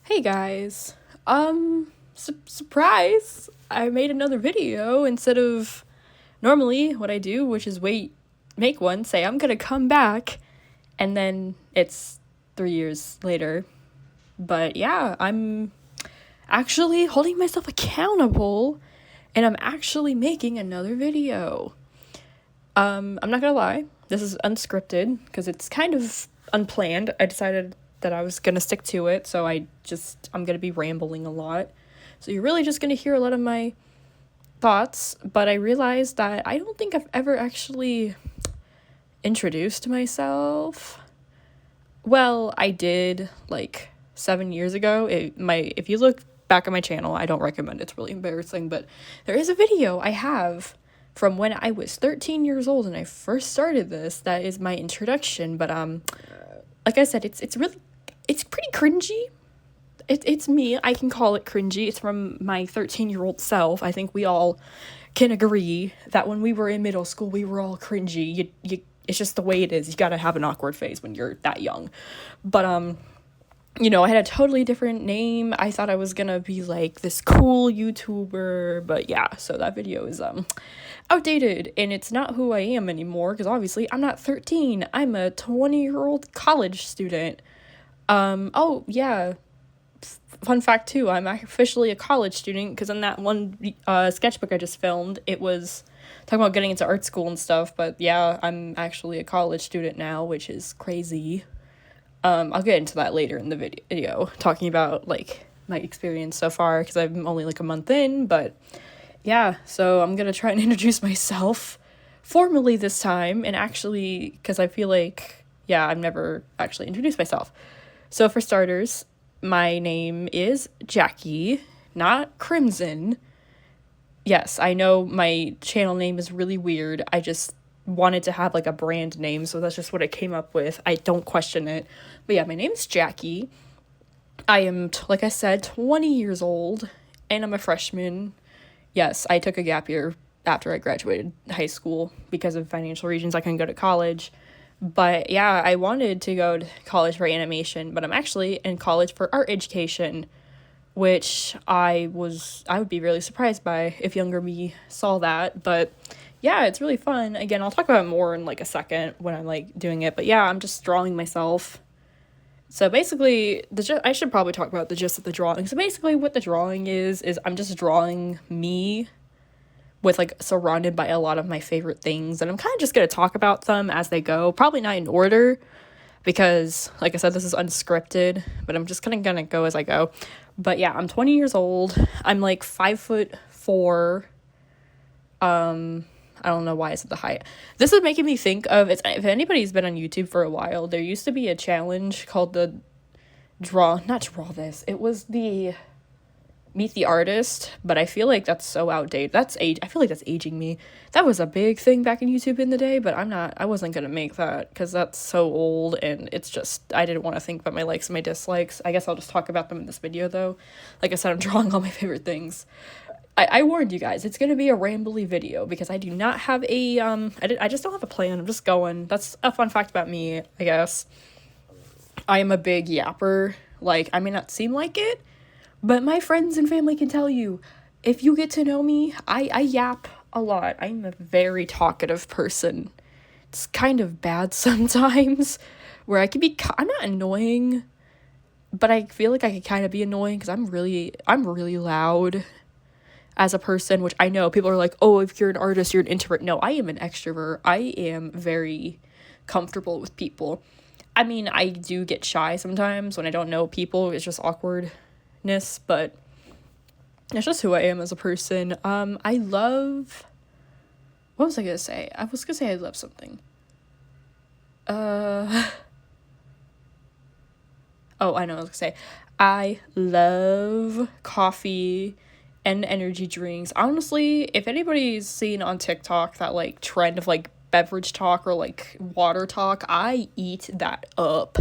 Hey guys. Surprise! I made another video instead of normally what I do, which is make one, say I'm gonna come back, and then it's 3 years later. But yeah, I'm actually holding myself accountable, and I'm actually making another video. I'm not gonna lie, this is unscripted because it's kind of unplanned. I decided that I was gonna stick to it, so I'm gonna be rambling a lot. So you're really just gonna hear a lot of my thoughts, but I realized that I don't think I've ever actually introduced myself. Well, I did like 7 years ago. If you look back at my channel, I don't recommend it. It's really embarrassing, but there is a video I have from when I was 13 years old and I first started this. That is my introduction, but like I said, it's pretty cringy. It's me. I can call it cringy. It's from my 13-year-old self. I think we all can agree that when we were in middle school, we were all cringy. It's just the way it is. You gotta have an awkward phase when you're that young. But I had a totally different name. I thought I was gonna be like this cool YouTuber, but yeah, so that video is outdated, and it's not who I am anymore, because obviously I'm not 13. I'm a 20-year-old college student. Oh yeah, fun fact too, I'm officially a college student, because in that one sketchbook I just filmed, it was talking about getting into art school and stuff, but yeah, I'm actually a college student now, which is crazy. I'll get into that later in the video, talking about like my experience so far, because I'm only like a month in, but yeah, so I'm gonna try and introduce myself formally this time, and actually, because I feel like, yeah, I've never actually introduced myself. So for starters, my name is Jackie, not Crimson. Yes, I know my channel name is really weird. I just wanted to have like a brand name, so that's just what I came up with. I don't question it. But yeah, my name's Jackie. I am, like I said, 20 years old, and I'm a freshman. Yes, I took a gap year after I graduated high school because of financial reasons. I couldn't go to college. But yeah, I wanted to go to college for animation, but I'm actually in college for art education, which I would be really surprised by if younger me saw that. But yeah, it's really fun. Again, I'll talk about it more in like a second when I'm like doing it. But yeah, I'm just drawing myself. So basically, I should probably talk about the gist of the drawing. So basically what the drawing is I'm just drawing me with like surrounded by a lot of my favorite things, and I'm kind of just going to talk about them as they go, probably not in order, because like I said, this is unscripted, but I'm just kind of going to go as I go. But yeah, I'm 20 years old. I'm like 5'4". I don't know why I said the height. This is making me think of, if anybody's been on YouTube for a while, there used to be a challenge called the it was the Meet the Artist, but I feel like that's so outdated. I feel like that's aging me. That was a big thing back in YouTube in the day, but I wasn't gonna make that because that's so old, and it's just, I didn't want to think about my likes and my dislikes. I guess I'll just talk about them in this video though. Like I said, I'm drawing all my favorite things. I warned you guys, it's gonna be a rambly video because I do not have I just don't have a plan. I'm just going. That's a fun fact about me, I guess. I am a big yapper. Like, I may not seem like it, but my friends and family can tell you, if you get to know me, I yap a lot. I'm a very talkative person. It's kind of bad sometimes, where I'm not annoying, but I feel like I could kind of be annoying because I'm really loud as a person, which I know people are like, oh, if you're an artist, you're an introvert. No, I am an extrovert. I am very comfortable with people. I mean, I do get shy sometimes when I don't know people. It's just awkwardness, but it's just who I am as a person. I love, what was I gonna say? I was gonna say I love something. Oh, I know what I was gonna say. I love coffee and energy drinks. Honestly, if anybody's seen on TikTok that like trend of like beverage talk or like water talk, I eat that up.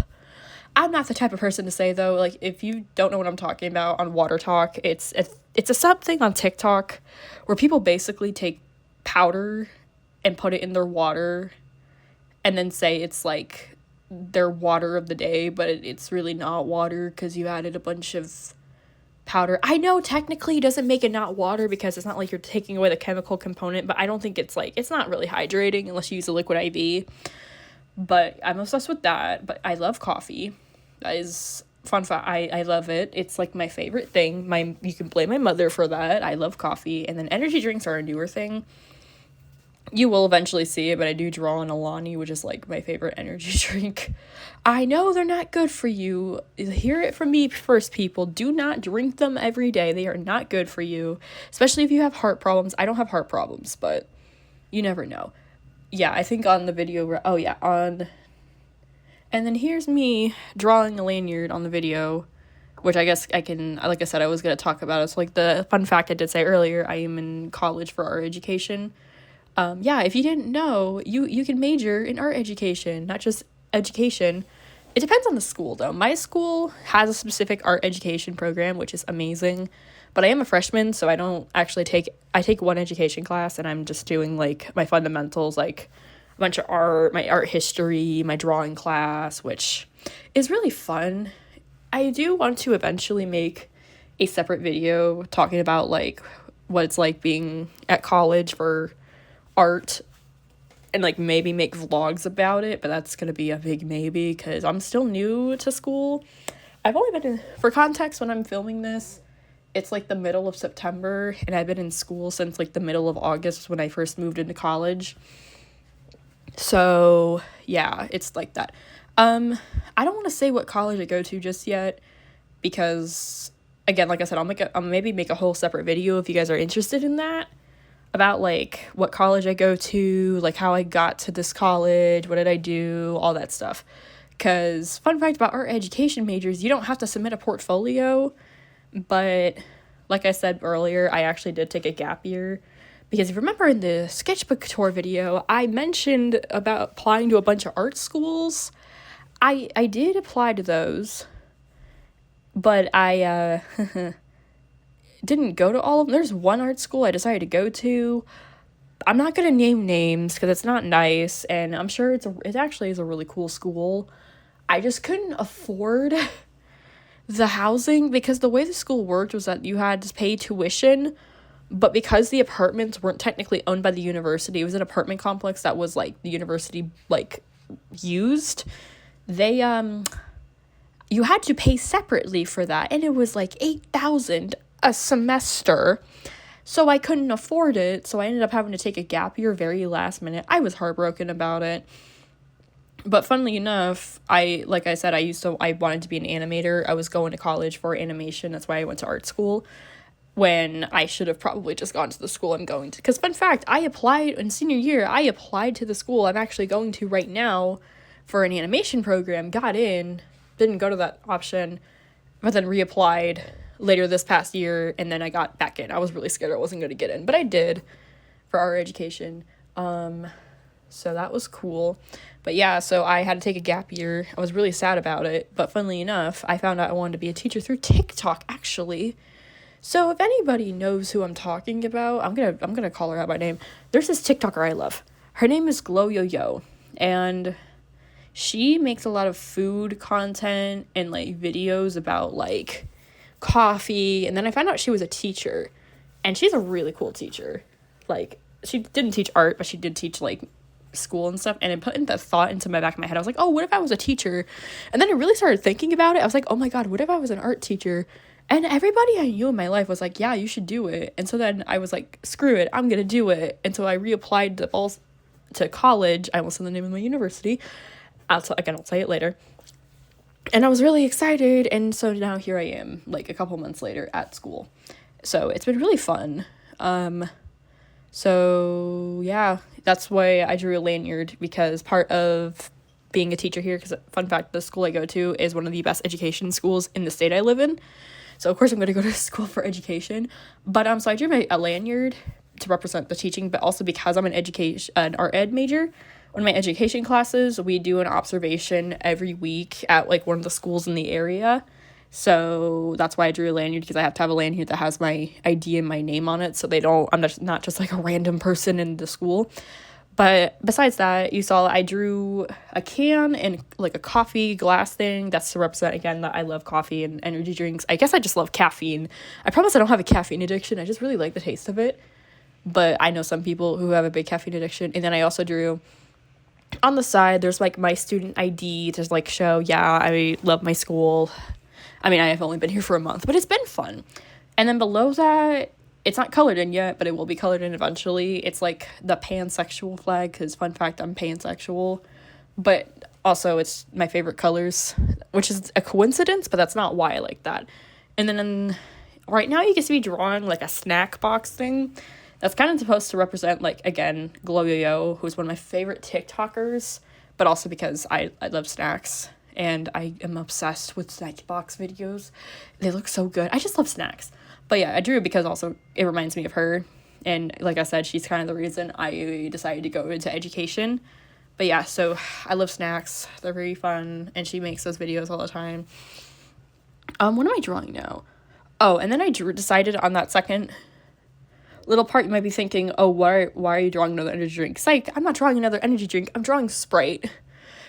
I'm not the type of person to say though, like, if you don't know what I'm talking about on water talk, it's a something on TikTok where people basically take powder and put it in their water and then say it's like their water of the day, but it's really not water because you added a bunch of powder. I know technically it doesn't make it not water because it's not like you're taking away the chemical component, but I don't think it's not really hydrating unless you use a liquid IV. But I'm obsessed with that. But I love coffee. That is fun fact. I love it. It's like my favorite thing. You can blame my mother for that. I love coffee. And then energy drinks are a newer thing. You will eventually see it, but I do draw on Alani, which is like my favorite energy drink. I know they're not good for you. Hear it from me first, people. Do not drink them every day. They are not good for you, especially if you have heart problems. I don't have heart problems, but you never know. Yeah, I think on the video, and then here's me drawing a lanyard on the video, which I guess I can, like I said, I was going to talk about it. So like the fun fact I did say earlier, I am in college for art education. If you didn't know, you can major in art education, not just education. It depends on the school, though. My school has a specific art education program, which is amazing. But I am a freshman, so I don't actually I take one education class, and I'm just doing, like, my fundamentals, like, a bunch of art, my art history, my drawing class, which is really fun. I do want to eventually make a separate video talking about, like, what it's like being at college for art and like maybe make vlogs about it, but that's gonna be a big maybe because I'm still new to school. I've only been for context, when I'm filming this, it's like the middle of September, and I've been in school since like the middle of August when I first moved into college. So yeah, it's like that. I don't want to say what college I go to just yet because, again, like I said, I'll maybe make a whole separate video if you guys are interested in that, about like what college I go to, like how I got to this college, what did I do, all that stuff. Because fun fact about art education majors, you don't have to submit a portfolio, but like I said earlier, I actually did take a gap year. Because if you remember in the sketchbook tour video, I mentioned about applying to a bunch of art schools. I did apply to those, but I didn't go to all of them. There's one art school I decided to go to. I'm not going to name names because it's not nice, and I'm sure it actually is a really cool school. I just couldn't afford the housing because the way the school worked was that you had to pay tuition, but because the apartments weren't technically owned by the university, it was an apartment complex that was like the university like used. They you had to pay separately for that, and it was like $8,000 a semester. So I couldn't afford it, so I ended up having to take a gap year very last minute. I was heartbroken about it. But funnily enough, like I said, I wanted to be an animator. I was going to college for animation. That's why I went to art school, when I should have probably just gone to the school I'm going to. Because fun fact, I applied in senior year, I applied to the school I'm actually going to right now for an animation program, got in, didn't go to that option, but then reapplied later this past year, and then I got back in. I was really scared I wasn't going to get in, but I did for art education. So that was cool. But yeah, so I had to take a gap year. I was really sad about it, but funnily enough, I found out I wanted to be a teacher through TikTok, actually. So if anybody knows who I'm talking about, I'm gonna call her out by name. There's this TikToker I love. Her name is Glow Yo Yo, and she makes a lot of food content and like videos about like coffee. And then I found out she was a teacher, and she's a really cool teacher. Like, she didn't teach art, but she did teach like school and stuff, and it put in the thought into my back of my head. I was like, oh, what if I was a teacher? And then I really started thinking about it. I was like, oh my god, what if I was an art teacher? And everybody I knew in my life was like, yeah, you should do it. And so then I was like, screw it, I'm gonna do it. And so I reapplied to college. I almost said the name of my university. I'll say it later. And I was really excited, and so now here I am, like a couple months later at school. So it's been really fun. So yeah, that's why I drew a lanyard, because part of being a teacher here, because fun fact, the school I go to is one of the best education schools in the state I live in. So of course I'm going to go to school for education. But so I drew a lanyard to represent the teaching, but also because I'm an art ed major. One of my education classes, we do an observation every week at like one of the schools in the area. So that's why I drew a lanyard, because I have to have a lanyard that has my ID and my name on it, so I'm not just like a random person in the school. But besides that, you saw I drew a can and like a coffee glass thing. That's to represent, again, that I love coffee and energy drinks. I guess I just love caffeine. I promise I don't have a caffeine addiction. I just really like the taste of it. But I know some people who have a big caffeine addiction. And then I also drew on the side, there's like my student ID to like show, yeah, I love my school. I mean, I have only been here for a month, but it's been fun. And then below that, it's not colored in yet, but it will be colored in eventually. It's like the pansexual flag, because fun fact, I'm pansexual. But also it's my favorite colors, which is a coincidence, but that's not why I like that. And then right now you get to be drawing like a snack box thing. That's kind of supposed to represent, like, again, Glow Yo-Yo, who's one of my favorite TikTokers, but also because I love snacks, and I am obsessed with snack box videos. They look so good. I just love snacks. But yeah, I drew it because also it reminds me of her, and like I said, she's kind of the reason I decided to go into education. But yeah, so I love snacks. They're very fun, and she makes those videos all the time. What am I drawing now? Oh, and then I decided on that second little part, you might be thinking, oh, why are you drawing another energy drink? Psych, I'm not drawing another energy drink. I'm drawing Sprite.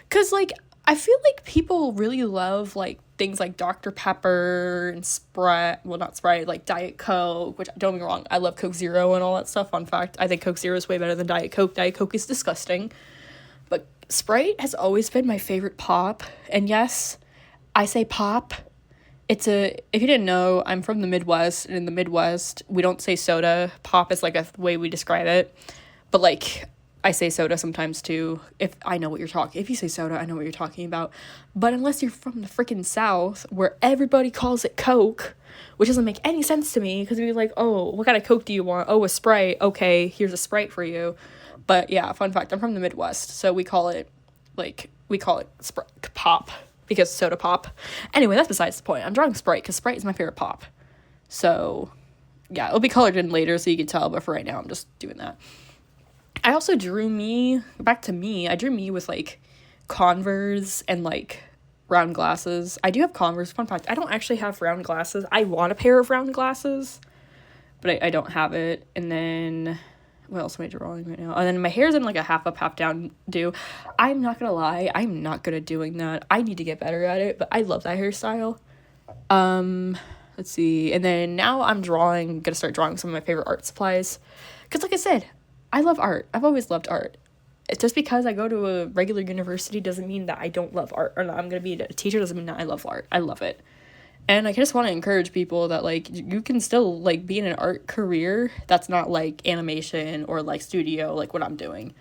Because, like, I feel like people really love, like, things like Dr. Pepper and Sprite. Well, not Sprite, like Diet Coke, which, don't get me wrong, I love Coke Zero and all that stuff. Fun fact, I think Coke Zero is way better than Diet Coke. Diet Coke is disgusting. But Sprite has always been my favorite pop. And yes, I say pop. If you didn't know, I'm from the Midwest, and in the Midwest, we don't say soda. Pop is like a way we describe it. But like, I say soda sometimes too. If you say soda, I know what you're talking about. But unless you're from the freaking South, where everybody calls it Coke, which doesn't make any sense to me, because we'd be like, oh, what kind of Coke do you want? Oh, a Sprite. Okay, here's a Sprite for you. But yeah, fun fact, I'm from the Midwest, so we call it Sprite pop. Because soda pop. Anyway, that's besides the point. I'm drawing Sprite because Sprite is my favorite pop. So, yeah, it'll be colored in later so you can tell, but for right now, I'm just doing that. I also drew me with, like, Converse and, like, round glasses. I do have Converse. Fun fact, I don't actually have round glasses. I want a pair of round glasses, but I don't have it. And then, what else am I drawing right now? And then my hair's in like a half up, half down do. I'm not gonna lie, I'm not good at doing that. I need to get better at it, but I love that hairstyle. Let's see. And then now I'm gonna start drawing some of my favorite art supplies. Because like I said, I love art. I've always loved art. Just because I go to a regular university doesn't mean that I don't love art. Or that I'm gonna be a teacher doesn't mean that I love art. I love it. And I just want to encourage people that, like, you can still, like, be in an art career that's not, like, animation or, like, studio, like what I'm doing.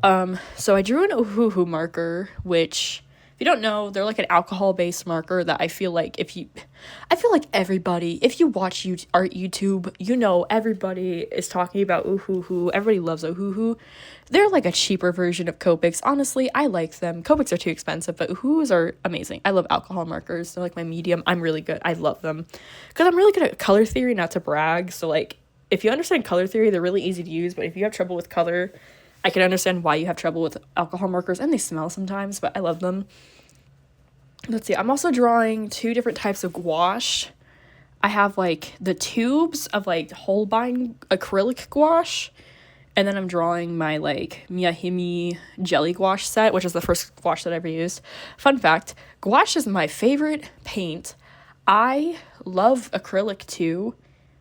So I drew an Ohuhu marker, which, if you don't know, they're, like, an alcohol-based marker that I feel like everybody, if you watch art YouTube, you know everybody is talking about Ohuhu. Everybody loves Ohuhu. They're like a cheaper version of Copics. Honestly, I like them. Copics are too expensive, but Ohuhus are amazing. I love alcohol markers. They're like my medium. I'm really good. I love them. Because I'm really good at color theory, not to brag. So, like, if you understand color theory, they're really easy to use. But if you have trouble with color, I can understand why you have trouble with alcohol markers. And they smell sometimes, but I love them. Let's see. I'm also drawing 2 different types of gouache. I have, like, the tubes of, like, Holbein acrylic gouache. And then I'm drawing my, like, Miyahime jelly gouache set, which is the first gouache that I ever used. Fun fact, gouache is my favorite paint. I love acrylic too,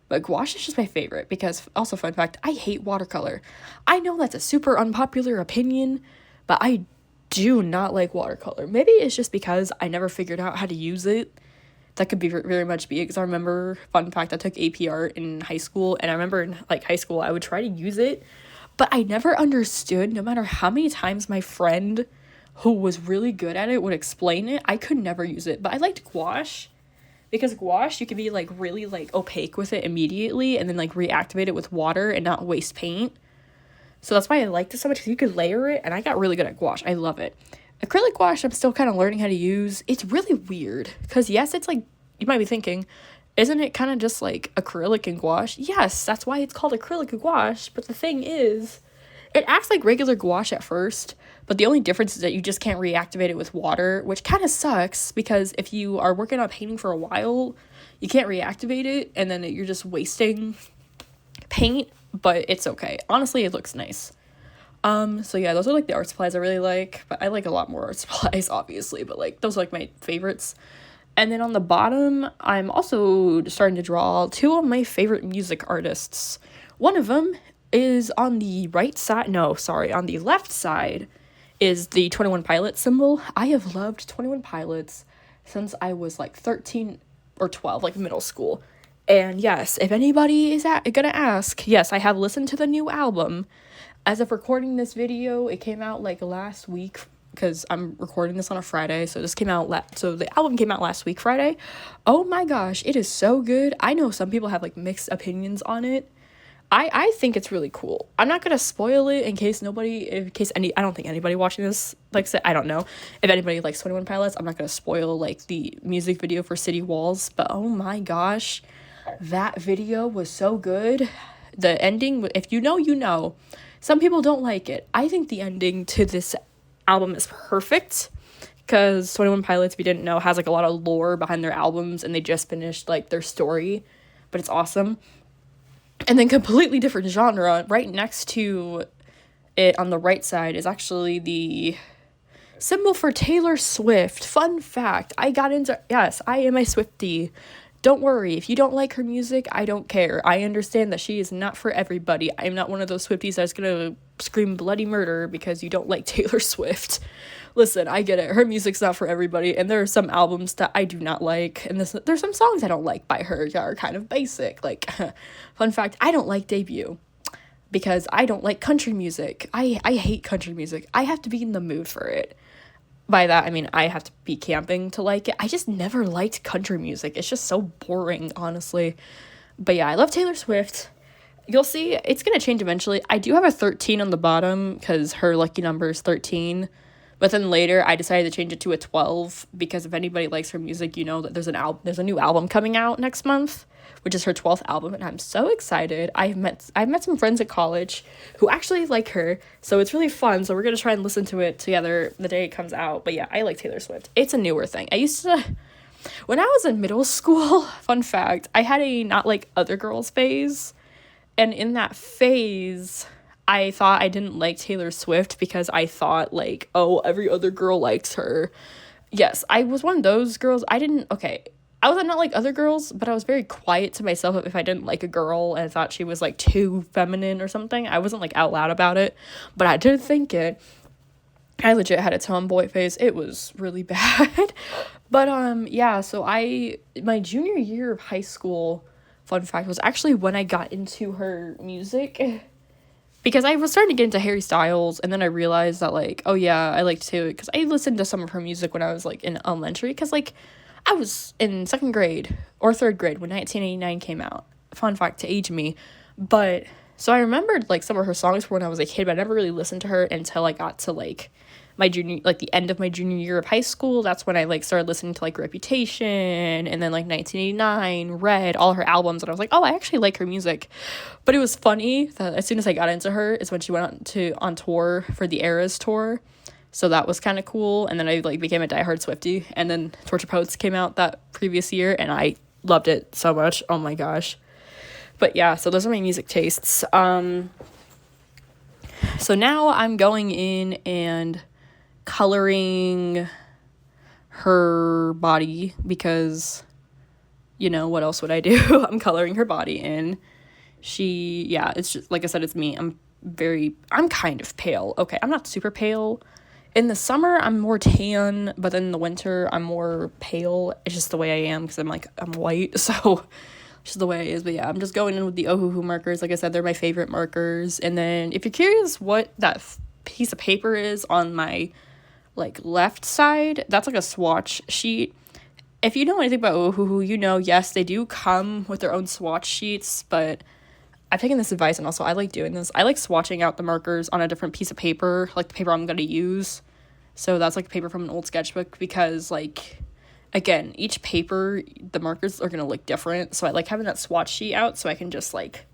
but gouache is just my favorite because, also fun fact, I hate watercolor. I know that's a super unpopular opinion, but I do not like watercolor. Maybe it's just because I never figured out how to use it. That could be very much be because I remember, fun fact, I took AP art in high school, and I remember in, like, high school I would try to use it, but I never understood, no matter how many times my friend who was really good at it would explain it, I could never use it. But I liked gouache, because gouache, you can be, like, really, like, opaque with it immediately, and then, like, reactivate it with water and not waste paint. So that's why I liked it so much, because you could layer it, and I got really good at gouache. I love it. Acrylic gouache, I'm still kind of learning how to use. It's really weird, because yes, it's like, you might be thinking, isn't it kind of just like acrylic and gouache? Yes, that's why it's called acrylic gouache, but the thing is, it acts like regular gouache at first, but the only difference is that you just can't reactivate it with water, which kind of sucks, because if you are working on painting for a while, you can't reactivate it, and then you're just wasting paint, but it's okay. Honestly, it looks nice. So yeah, those are like the art supplies I really like, but I like a lot more art supplies, obviously, but like those are like my favorites. And then on the bottom, I'm also starting to draw two of my favorite music artists. One of them is on the right side, no, sorry, on the left side is the 21 Pilots symbol. I have loved 21 Pilots since I was like 13 or 12, like middle school. And yes, if anybody is gonna ask, yes, I have listened to the new album. As of recording this video, it came out like last week because I'm recording this on a Friday. So this came out, so the album came out last week, Friday. Oh my gosh, it is so good. I know some people have like mixed opinions on it. I think it's really cool. I'm not gonna spoil it in case I don't think anybody watching this likes it. I don't know if anybody likes 21 Pilots. I'm not gonna spoil like the music video for City Walls, but oh my gosh, that video was so good. The ending, if you know, you know. Some people don't like it. I think the ending to this album is perfect because 21 Pilots, if you didn't know, has like a lot of lore behind their albums, and they just finished like their story, but it's awesome. And then completely different genre, right next to it on the right side is actually the symbol for Taylor Swift. Fun fact, yes, I am a Swiftie. Don't worry, if you don't like her music, I don't care. I understand that she is not for everybody. I'm not one of those Swifties that's gonna scream bloody murder because you don't like Taylor Swift. Listen, I get it. Her music's not for everybody, and there are some albums that I do not like, and there's some songs I don't like by her that are kind of basic. Like, fun fact, I don't like Debut because I don't like country music. I hate country music. I have to be in the mood for it. By that, I mean I have to be camping to like it. I just never liked country music. It's just so boring, honestly. But yeah, I love Taylor Swift. You'll see, it's going to change eventually. I do have a 13 on the bottom because her lucky number is 13. But then later, I decided to change it to a 12 because if anybody likes her music, you know that there's a new album coming out next month, which is her 12th album, and I'm so excited. I've met some friends at college who actually like her, so it's really fun. So we're gonna try and listen to it together the day it comes out. But yeah, I like Taylor Swift. It's a newer thing. When I was in middle school, fun fact, I had a not like other girls phase, and in that phase, I thought I didn't like Taylor Swift because I thought, like, oh, every other girl likes her. Yes, I was one of those girls. I was not like other girls, but I was very quiet to myself if I didn't like a girl and I thought she was, like, too feminine or something. I wasn't, like, out loud about it, but I did think it. I legit had a tomboy phase. It was really bad. But, yeah, so my junior year of high school, fun fact, was actually when I got into her music. Because I was starting to get into Harry Styles, and then I realized that, like, oh yeah, I like Taylor, because I listened to some of her music when I was, like, in elementary, because, like, I was in 2nd grade, or 3rd grade, when 1989 came out. Fun fact to age me. But, so I remembered, like, some of her songs from when I was a kid, but I never really listened to her until I got to, like, the end of my junior year of high school. That's when I, like, started listening to, like, Reputation, and then, like, 1989, Red, all her albums, and I was like, oh, I actually like her music. But it was funny that as soon as I got into her is when she went on tour for the Eras tour, so that was kind of cool, and then I, like, became a diehard Swiftie, and then Torture Poets came out that previous year, and I loved it so much. Oh my gosh. But yeah, so those are my music tastes. So now I'm going in and coloring her body because, you know, what else would I do? I'm coloring her body in. It's just, like I said, it's me. I'm kind of pale. Okay, I'm not super pale. In the summer, I'm more tan, but then in the winter, I'm more pale. It's just the way I am because I'm white, so it's just the way it is. But yeah, I'm just going in with the Ohuhu markers. Like I said, they're my favorite markers. And then if you're curious what that piece of paper is on my like left side, that's like a swatch sheet. If you know anything about Ohuhu, you know, yes, they do come with their own swatch sheets, but I've taken this advice, and also I like doing this. I like swatching out the markers on a different piece of paper, like the paper I'm going to use. So that's like paper from an old sketchbook because, like, again, each paper, the markers are going to look different. So I like having that swatch sheet out so I can just, like,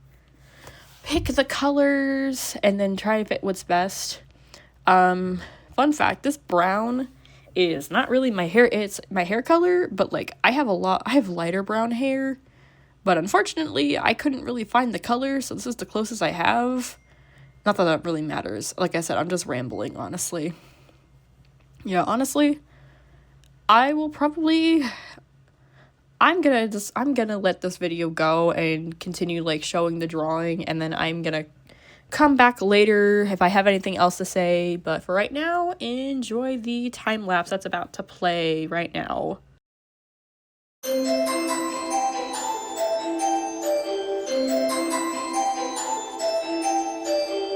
pick the colors and then try to fit what's best. Fun fact, this brown is not really my hair. It's my hair color, but, like, I have lighter brown hair. But unfortunately, I couldn't really find the color, so this is the closest I have. Not that that really matters. Like I said, I'm just rambling, honestly. Yeah, honestly, I will probably... I'm gonna let this video go and continue, like, showing the drawing, and then I'm gonna come back later if I have anything else to say. But for right now, enjoy the time lapse that's about to play right now.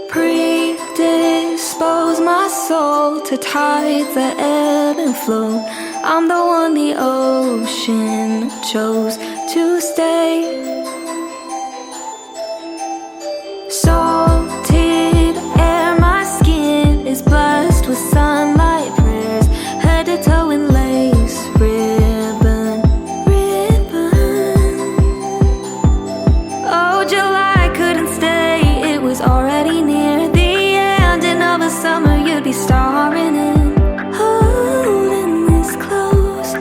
Predispose my soul to tides that ebb and flow. I'm the one the ocean chose to stay. Salted air, my skin is blessed with sunlight prayers. Head to toe in lace, ribbon. Oh, July couldn't stay, it was already near the ending of a summer you'd be starring in. Holding this close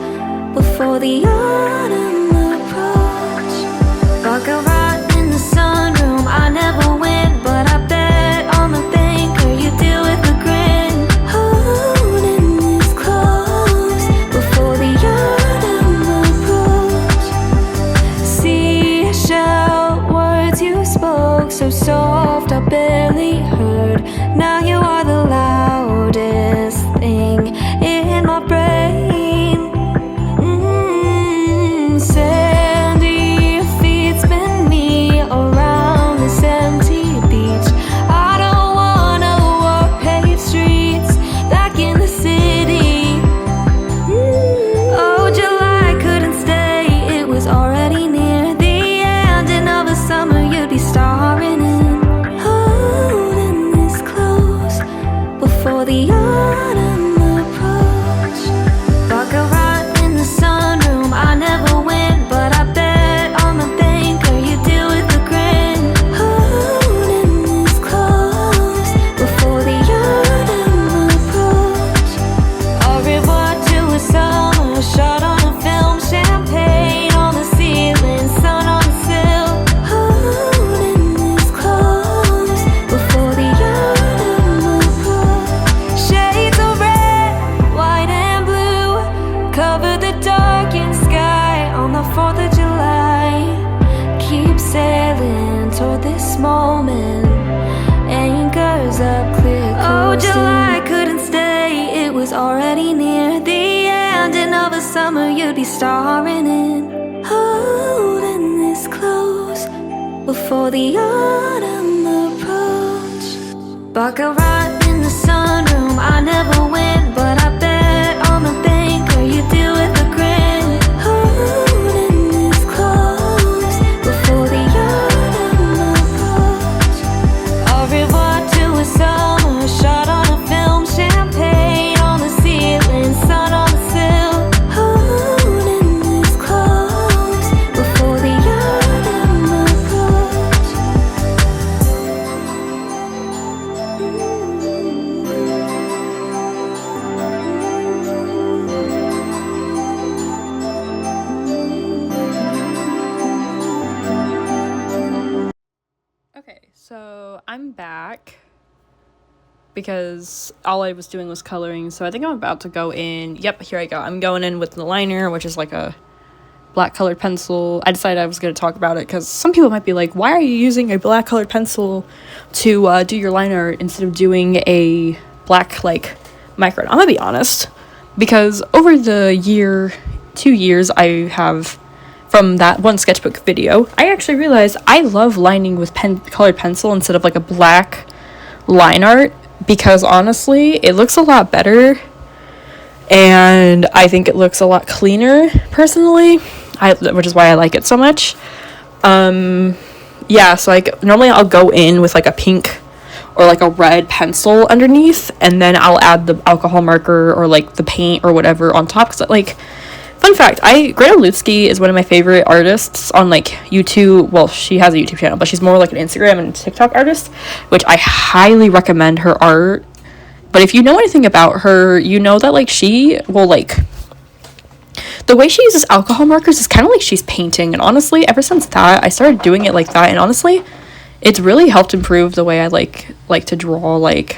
before the autumn approach. Baccarat in the sunroom, I never win, but I bet on the banker you do with a grin. Holding this close before the autumn approach. Seashell words you spoke so soft I barely heard. Now you are the loudest thing in my brain. Sandy feet spin me around this empty beach. I don't wanna walk paved streets back in the city. Oh, July couldn't stay, it was already near the ending of a summer you'd be starring in. Holding this close before the autumn approach. Baccarat in the sunroom, I never win, but I bet on the banker you do with a grin. Holding this close before the autumn approach. Au revoir to a summer shot on a film, champagne on the ceiling, sun on the sill. Holding this close before the autumn approach. Shades of red, white and blue cover the darkened sky on the 4th of July. Keep sailing toward this moment, anchors up clear coasting. Oh, July couldn't stay, it was already near the ending of a summer you'd be starring in. Holding this close before the autumn approach. Baccarat in the sunroom, I never win, but I bet on the banker you do with a grin. Holding this close before the autumn approach. Au revoir to a summer shot on a film, champagne on the ceiling, sun on the sill. Holding this close before the autumn approach. Okay, so I'm back because all I was doing was coloring, so I think I'm about to go in. Yep, here I go. I'm going in with the liner, which is like a black colored pencil. I decided I was going to talk about it because some people might be like, why are you using a black colored pencil to do your liner instead of doing a black, like, micron? I'm going to be honest, because over the 2 years I have from that one sketchbook video, I actually realized I love lining with colored pencil instead of like a black line art, because honestly it looks a lot better and I think it looks a lot cleaner personally, which is why I like it so much. Yeah, so like normally I'll go in with like a pink or like a red pencil underneath, and then I'll add the alcohol marker or like the paint or whatever on top, because like, fun fact, Greta Lutsky is one of my favorite artists on like YouTube. Well, she has a YouTube channel, but she's more like an Instagram and TikTok artist, which I highly recommend her art. But if you know anything about her, you know that like she will like, the way she uses alcohol markers is kind of like she's painting. And honestly, ever since that, I started doing it like that, and honestly, it's really helped improve the way I like like to draw like,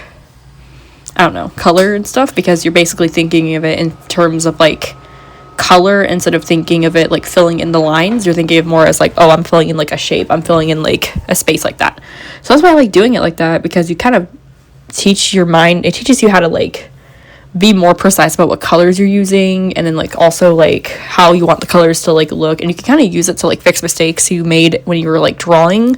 I don't know, color and stuff, because you're basically thinking of it in terms of like color instead of thinking of it like filling in the lines. You're thinking of more as like, oh, I'm filling in like a shape, I'm filling in like a space like that. So that's why I like doing it like that, because you kind of teach your mind, it teaches you how to like be more precise about what colors you're using, and then like also like how you want the colors to like look, and you can kind of use it to like fix mistakes you made when you were like drawing.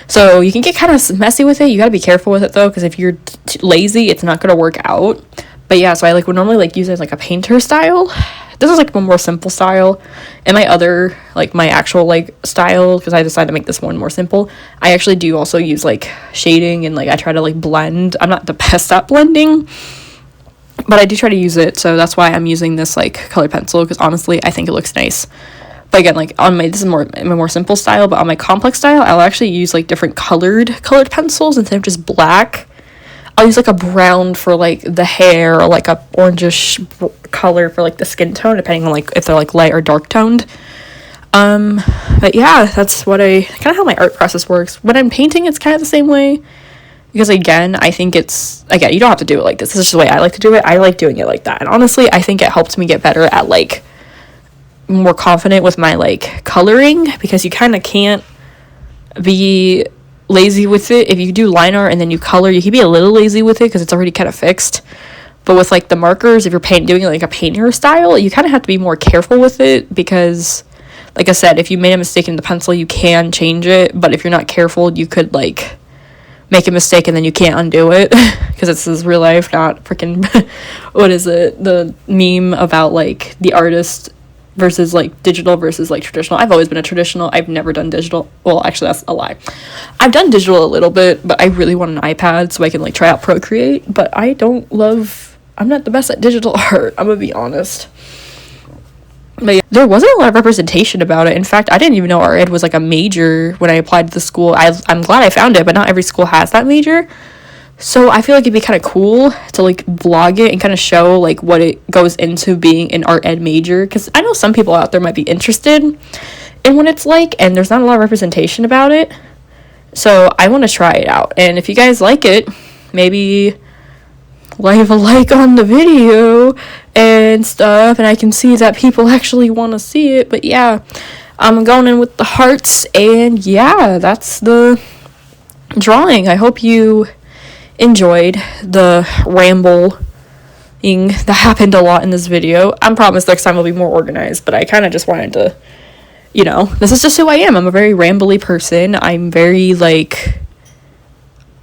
So you can get kind of messy with it. You gotta be careful with it though, because if you're lazy, it's not gonna work out. But yeah, so I like would normally like use it as like a painter style. This is like a more simple style, and my other like my actual like style, because I decided to make this one more simple, I actually do also use like shading, and like I try to like blend. I'm not the best at blending, but I do try to use it. So that's why I'm using this like colored pencil, because honestly I think it looks nice. But again, like on my, this is more my more simple style, but on my complex style, I'll actually use like different colored pencils instead of just black. I'll use like a brown for like the hair, or like a orangish color for like the skin tone, depending on like if they're like light or dark toned. But yeah, that's what kind of how my art process works. When I'm painting, it's kind of the same way, because again, I think again, you don't have to do it like this. This is just the way I like to do it. I like doing it like that, and honestly, I think it helped me get better at like more confident with my like coloring, because you kind of can't be lazy with it. If you do line art and then you color, you can be a little lazy with it because it's already kind of fixed. But with like the markers, if you're doing like a painter style, you kind of have to be more careful with it, because like I said, if you made a mistake in the pencil, you can change it, but if you're not careful, you could like make a mistake and then you can't undo it, because this is real life, not freaking what is it, the meme about like the artist versus like digital versus like traditional. I've always been a traditional. I've never done digital. Well, actually that's a lie. I've done digital a little bit, but I really want an iPad so I can like try out Procreate, but I'm not the best at digital art, I'm gonna be honest. But yeah, there wasn't a lot of representation about it. In fact, I didn't even know art ed was like a major when I applied to the school. I'm glad I found it, but not every school has that major. So I feel like it'd be kind of cool to like vlog it and kind of show like what it goes into being an art ed major, because I know some people out there might be interested in what it's like, and there's not a lot of representation about it. So I want to try it out, and if you guys like it, maybe leave a like on the video and stuff, and I can see that people actually want to see it. But yeah, I'm going in with the hearts, and yeah, that's the drawing. I hope you enjoyed the rambling that happened a lot in this video. I promise next time I'll be more organized, but I kind of just wanted to, this is just who I am. I'm a very rambly person. I'm very like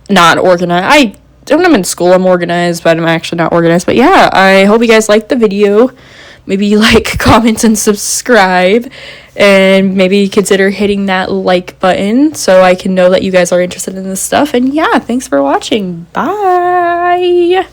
not organized. When I'm in school, I'm organized, but I'm actually not organized. But yeah, I hope you guys liked the video. Maybe like, comment, and subscribe, and maybe consider hitting that like button so I can know that you guys are interested in this stuff. And yeah, thanks for watching. Bye.